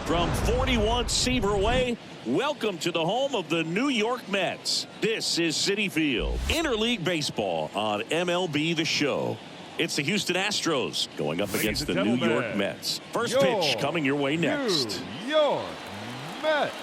From 41 Seaver Way, welcome to the home of the New York Mets. This is Citi Field. Interleague Baseball on MLB The Show. It's the Houston Astros going up against the New York Mets. First pitch coming your way next. New York Mets.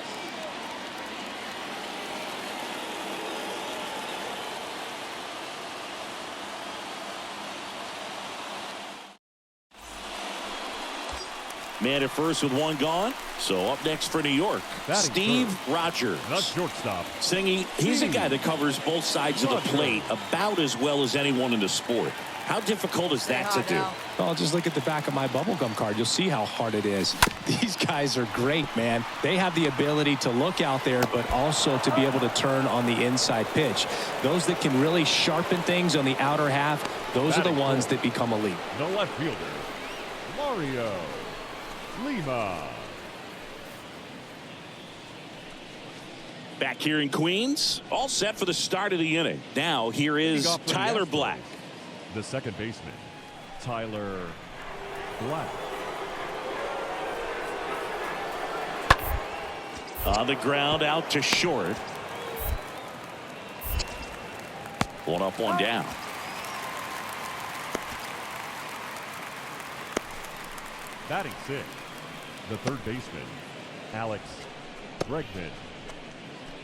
Man at first with one gone. So up next for New York, Steve Rogers. The shortstop. Singy, he's a guy that covers both sides of the plate about as well as anyone in the sport. How difficult is that to do? Well, just look at the back of my bubblegum card. You'll see how hard it is. These guys are great, man. They have the ability to look out there, but also to be able to turn on the inside pitch. Those that can really sharpen things on the outer half, those are the ones that become elite. The left fielder, Mario Lima. Back here in Queens, all set for the start of the inning. Now here is Tyler Black. The second baseman, Tyler Black. On the ground, out to short. One up, one down. Batting sixth, the third baseman, Alex Bregman.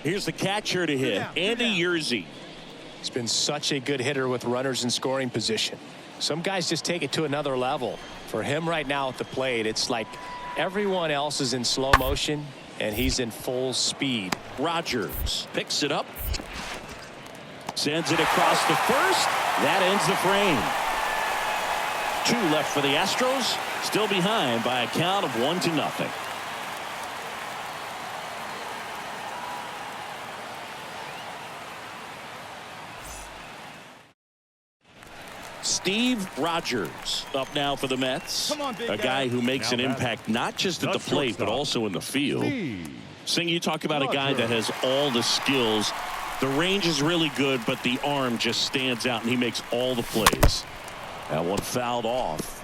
Here's the catcher to hit, Andy Yerzy. He's been such a good hitter with runners in scoring position. Some guys just take it to another level. For him right now at the plate, it's like everyone else is in slow motion and he's in full speed. Rogers picks it up, sends it across the first. That ends the frame. Two left for the Astros, still behind by a count of 1-0. Steve Rogers up now for the Mets. A guy who makes an impact not just at the plate but also in the field. Sing, you talk about a guy that has all the skills. The range is really good, but the arm just stands out and he makes all the plays. That one fouled off.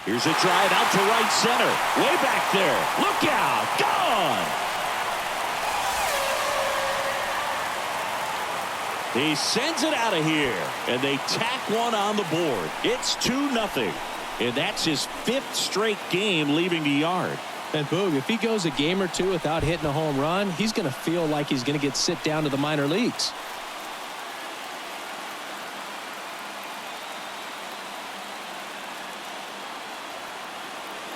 Here's a drive out to right center. Way back there. Look out. Gone. He sends it out of here, and they tack one on the board. It's 2-0, and that's his fifth straight game leaving the yard. And Boog, if he goes a game or two without hitting a home run, he's going to feel like he's going to get sit down to the minor leagues.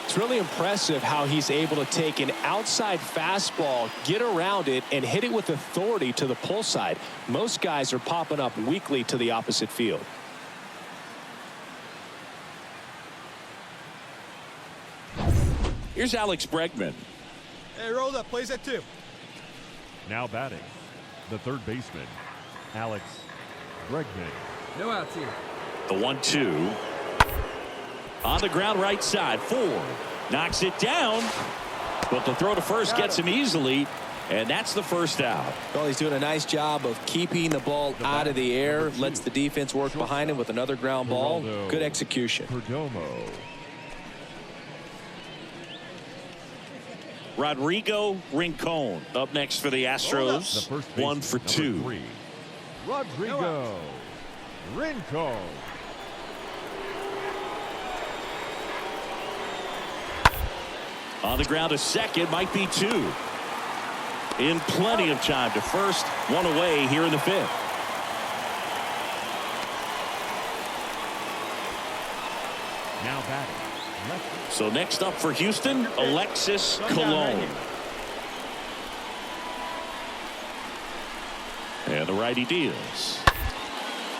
It's really impressive how he's able to take an outside fastball, get around it, and hit it with authority to the pull side. Most guys are popping up weakly to the opposite field. Here's Alex Bregman. Hey, roll up, plays that too. Now batting, the third baseman, Alex Bregman. No outs here. The 1-2. On the ground right side. 4. Knocks it down. But the throw to first gets him easily. And that's the first out. Well, he's doing a nice job of keeping the ball out of the air. Lets the defense work behind him with another ground ball. Good execution. Perdomo. Rodrigo Rincon up next for the Astros. 1 for 2. Rodrigo Rincon. On the ground to second, might be 2. In plenty of time to first, one away here in the fifth. Now batting, lefty. So next up for Houston, Alexis Colon. And the righty deals.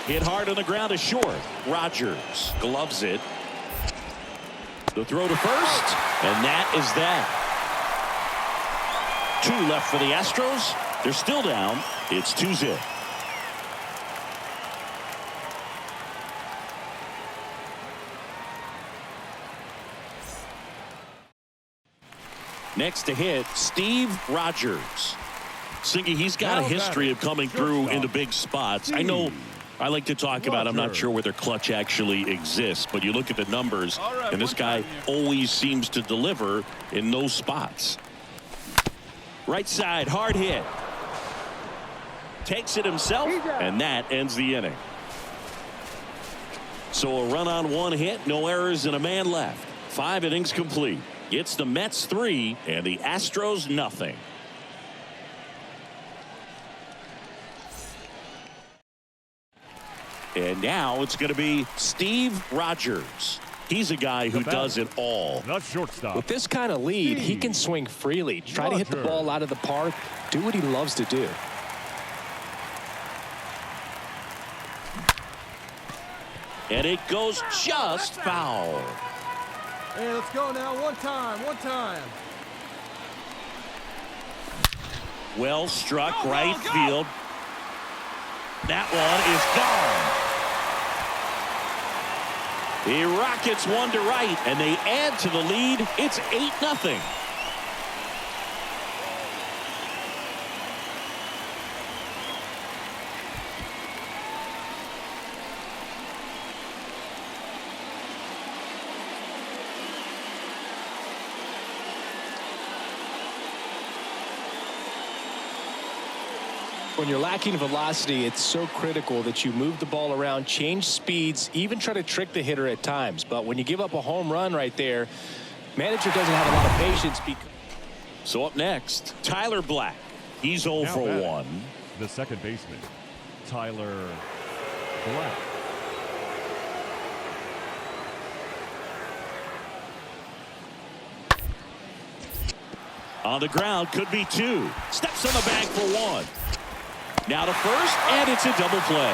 Hit hard on the ground to short. Rogers gloves it. The throw to first, and that is that. 2 left for the Astros. They're still down. It's 2-0. Next to hit, Steve Rogers. Singy, he's got a history of coming through into big spots. I know I like to talk about, I'm not sure whether clutch actually exists, but you look at the numbers, and this guy always seems to deliver in those spots. Right side, hard hit. Takes it himself, and that ends the inning. So a run on one hit, no errors, and a man left. 5 innings complete. It's the Mets 3 and the Astros nothing. And now it's going to be Steve Rogers. He's a guy who does it all. Not shortstop. With this kind of lead, he can swing freely, try to hit the ball out of the park, do what he loves to do. And it goes just foul. Hey, let's go now. One time. Well struck, right field. That one is gone. He rockets one to right, and they add to the lead. It's 8-0. When you're lacking velocity, it's so critical that you move the ball around, change speeds, even try to trick the hitter at times. But when you give up a home run right there, manager doesn't have a lot of patience. So up next, Tyler Black. He's 0 for 1. The second baseman, Tyler Black. On the ground, could be 2. Steps on the bag for 1. Now to first, and it's a double play.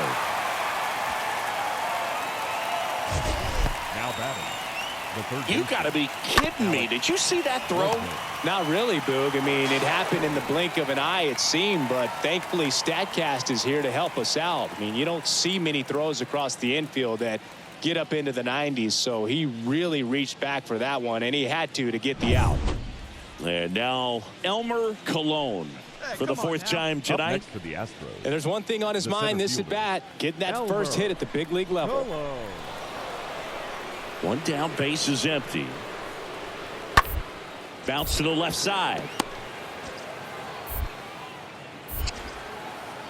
Now batting. The third You got to be kidding me. Did you see that throw? Not really, Boog. I mean, it happened in the blink of an eye, it seemed, but thankfully StatCast is here to help us out. I mean, you don't see many throws across the infield that get up into the 90s, so he really reached back for that one, and he had to get the out. And now Elmer Cologne for the 4th time tonight. Up next for the Astros. And there's one thing on his mind this at bat, getting that first hit at the big league level. One down, base is empty. Bounce to the left side.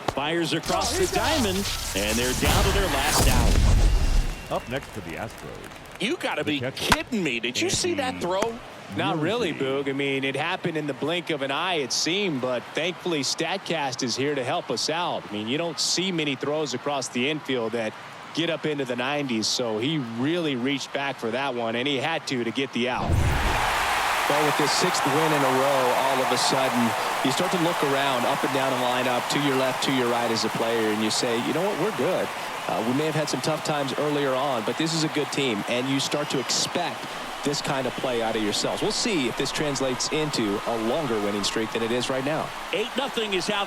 Fires across the diamond, and they're down to their last out. Up next for the Astros. You got to be kidding me. Did you see that throw? Not really, Boog. I mean, it happened in the blink of an eye, it seemed, but thankfully StatCast is here to help us out. I mean, you don't see many throws across the infield that get up into the 90s, so he really reached back for that one, and he had to get the out. Well, with this 6th win in a row, all of a sudden, you start to look around, up and down the lineup, to your left, to your right as a player, and you say, you know what, we're good. We may have had some tough times earlier on, but this is a good team, and you start to expect this kind of play out of yourselves. We'll see if this translates into a longer winning streak than it is right now. 8-0 is how this